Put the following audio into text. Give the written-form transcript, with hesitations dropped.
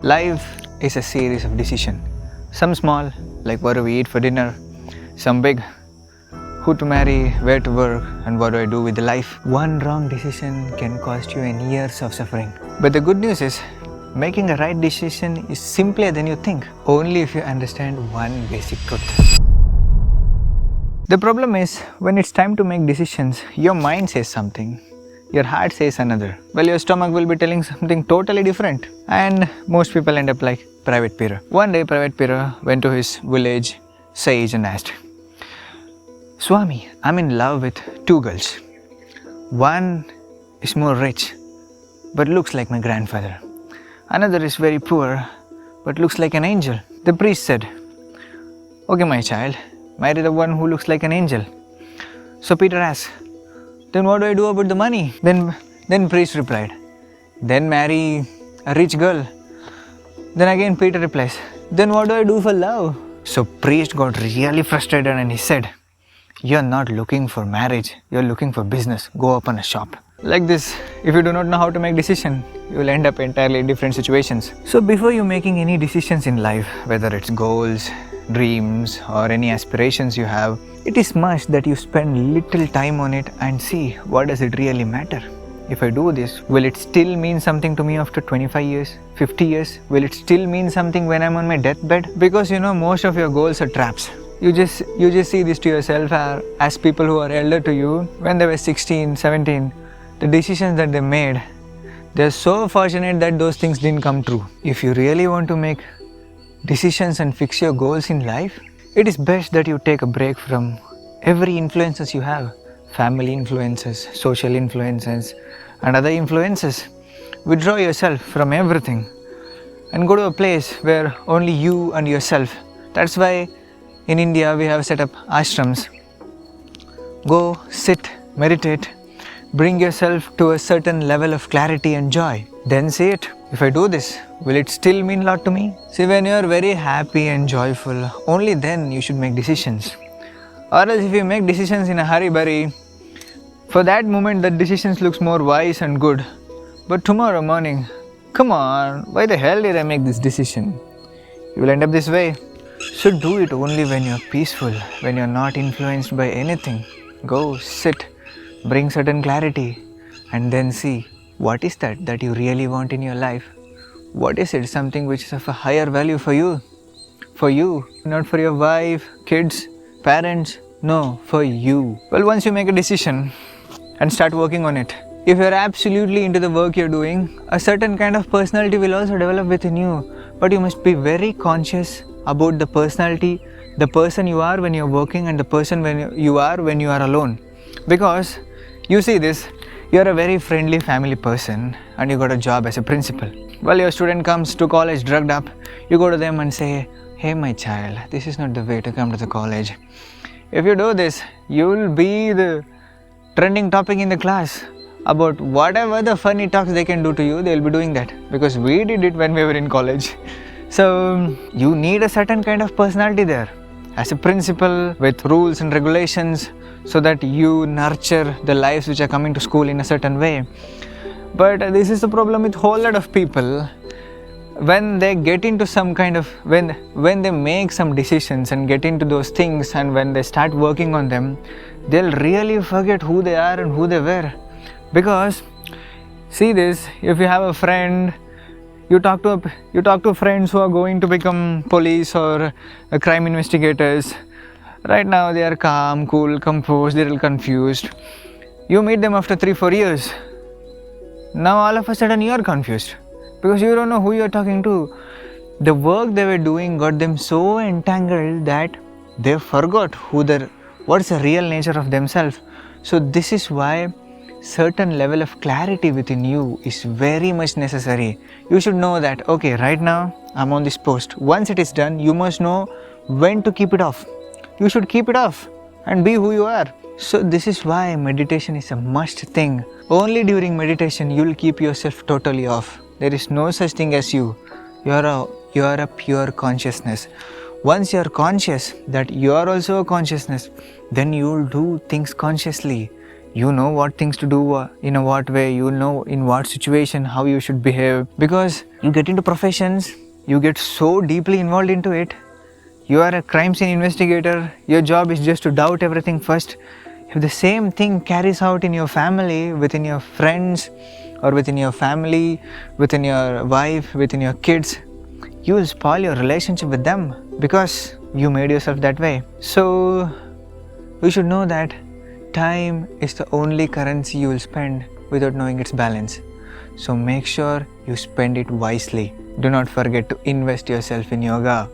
Life is a series of decisions. Some small, like what do we eat for dinner? Some big, who to marry, where to work, and what do I do with the life? One wrong decision can cost you years of suffering. But the good news is, making a right decision is simpler than you think, only if you understand one basic truth. The problem is, when it's time to make decisions, your mind says something, your heart says another. Well, your stomach will be telling something totally different. And most people end up like Private Pira. One day, Private Pira went to his village sage and asked, Swami, I'm in love with two girls. One is more rich, but looks like my grandfather. Another is very poor, but looks like an angel. The priest said, Okay, my child, marry the one who looks like an angel. So Peter asked, Then what do I do about the money? Then priest replied, Then marry a rich girl. Then again Peter replies, Then what do I do for love? So priest got really frustrated and he said, You're not looking for marriage, you're looking for business. Go open a shop. Like this, if you do not know how to make decisions, you will end up entirely in different situations. So before you making any decisions in life, whether it's goals, dreams or any aspirations you have, it is must that you spend little time on it and see what does it really matter. If I do this, will it still mean something to me after 25 years, 50 years? Will it still mean something when I'm on my deathbed? Because most of your goals are traps. You just see this to yourself as people who are elder to you, when they were 16, 17, the decisions that they made, they're so fortunate that those things didn't come true. If you really want to make decisions and fix your goals in life, it is best that you take a break from every influences you have. Family influences, social influences and other influences. Withdraw yourself from everything and go to a place where only you and yourself. That's why in India we have set up ashrams. Go, sit, meditate, bring yourself to a certain level of clarity and joy. Then see it. If I do this, will it still mean a lot to me? See, when you are very happy and joyful, only then you should make decisions. Or else if you make decisions in a hurry-burry, for that moment that decisions looks more wise and good. But tomorrow morning, come on, why the hell did I make this decision? You will end up this way. So do it only when you're peaceful, when you're not influenced by anything. Go, sit, bring certain clarity and then see what is that you really want in your life. What is it? Something which is of a higher value for you. For you, not for your wife, kids, parents. No, for you. Well, once you make a decision and start working on it, if you're absolutely into the work you're doing, a certain kind of personality will also develop within you. But you must be very conscious about the personality, the person you are when you're working and the person when you are alone. Because you see this, you're a very friendly family person and you got a job as a principal. Well, your student comes to college drugged up, you go to them and say, Hey my child, this is not the way to come to the college. If you do this, you will be the trending topic in the class. About whatever the funny talks they can do to you, they'll be doing that. Because we did it when we were in college. So, you need a certain kind of personality there. As a principal with rules and regulations, so that you nurture the lives which are coming to school in a certain way. But this is the problem with whole lot of people. When they get into some kind of, when they make some decisions and get into those things and when they start working on them, they'll really forget who they are and who they were. Because, see this, if you have a friend, you talk to friends who are going to become police or crime investigators. Right now they are calm, cool, composed, they're confused. You meet them after 3-4 years. Now all of a sudden you are confused because you don't know who you are talking to. The work they were doing got them so entangled that they forgot what's the real nature of themselves. So this is why certain level of clarity within you is very much necessary. You should know that, okay, right now I'm on this post. Once it is done, you must know when to keep it off. You should keep it off and be who you are. So this is why meditation is a must thing. Only during meditation you will keep yourself totally off. There is no such thing as you. You are a pure consciousness. Once you are conscious that you are also a consciousness, then you will do things consciously. You know what things to do in a what way, you know in what situation how you should behave, because you get into professions, you get so deeply involved into it. You are a crime scene investigator, your job is just to doubt everything first. If the same thing carries out in your family, within your friends, or within your family, within your wife, within your kids, you will spoil your relationship with them because you made yourself that way. So you should know that time is the only currency you will spend without knowing its balance. So make sure you spend it wisely. Do not forget to invest yourself in yoga.